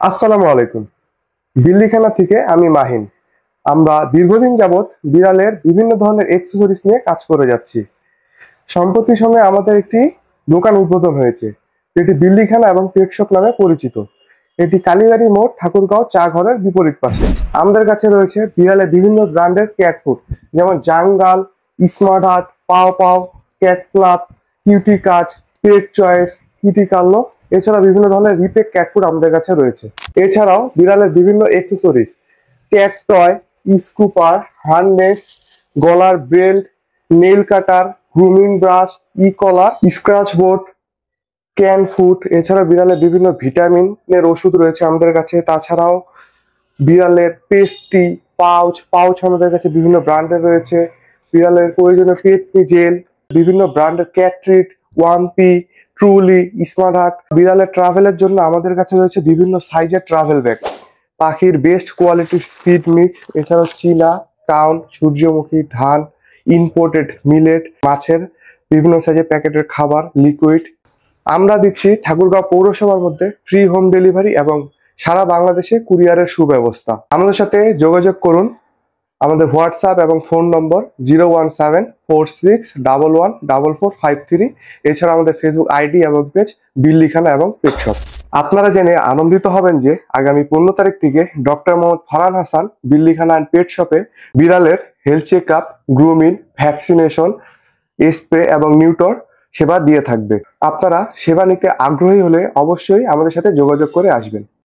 আসসালামু আলাইকুম। বিল্লিখানা থেকে আমি মাহিন। আমরা দীর্ঘদিন যাবৎ বিড়ালের বিভিন্ন ধরনের এক্সেসরিজ নিয়ে কাজ করে যাচ্ছি। সম্প্রতি সময়ে আমাদের একটি দোকান উদ্বোধন হয়েছে, যেটি বিল্লিখানা এবং পেট শপ নামে পরিচিত। এটি কালীবাড়ি মোড়, ঠাকুরগাঁও চা ঘরের বিপরীত পাশে। আমাদের কাছে রয়েছে বিড়ালের বিভিন্ন ব্র্যান্ডের ক্যাট ফুড, যেমন জাঙ্গাল, স্মার্ট হার্ট, পাও পাও, ক্যাট ক্লাব, কিউটি কাজ, পেট চয়েস, কিটি কার্লো। এছাড়া বিভিন্ন ধরনের রিপেক ক্যাট ফুড আমাদের কাছে রয়েছে। এছাড়াও বিড়ালের বিভিন্ন accessories, cat toy, scooper, harness, গলার belt, nail cutter, grooming brush, E collar, scratch board, can food. এছাড়া বিড়ালের বিভিন্ন ভিটামিনের ওষুধ রয়েছে আমাদের কাছে। তাছাড়াও বিড়ালের পেস্ট্রি, পাউচ আমাদের কাছে বিভিন্ন ব্র্যান্ডের রয়েছে। বিড়ালের প্রয়োজনীয় পেট জেল, বিভিন্ন ব্র্যান্ডের cat treat, one P, truly, smart heart. বিড়ালের ট্রাভেলের জন্য আমাদের কাছে রয়েছে বিভিন্ন সাইজের ট্রাভেল ব্যাগ, পাখির বেস্ট কোয়ালিটির সিড মিক্স, এছাড়াও চীনা, কাউন, সূর্যমুখী, ধান, ইম্পোর্টেড মিলেট, মাছের বিভিন্ন সাইজের প্যাকেটের খাবার, লিকুইড। আমরা দিচ্ছি ঠাকুরগাঁও পৌরসভার মধ্যে ফ্রি হোম ডেলিভারি এবং সারা বাংলাদেশে কুরিয়ারের সুব্যবস্থা। আমাদের সাথে যোগাযোগ করুন। আমাদের হোয়াটসঅ্যাপ এবং ফোন নম্বর 01746114453। এছাড়া আমাদের ফেসবুক আইডি এবং পেজ বিল্লিখানা এবং পেট শপ। আপনারা জেনে আনন্দিত হবেন যে আগামী 15 তারিখ থেকে doctor Mohammad Farhan Hasan Billikhana and pet শপে বিড়ালের health check up, grooming, vaccination, spray এবং নিউটর সেবা দিয়ে থাকবে। আপনারা সেবা নিতে আগ্রহী হলে অবশ্যই আমাদের সাথে যোগাযোগ করে আসবেন।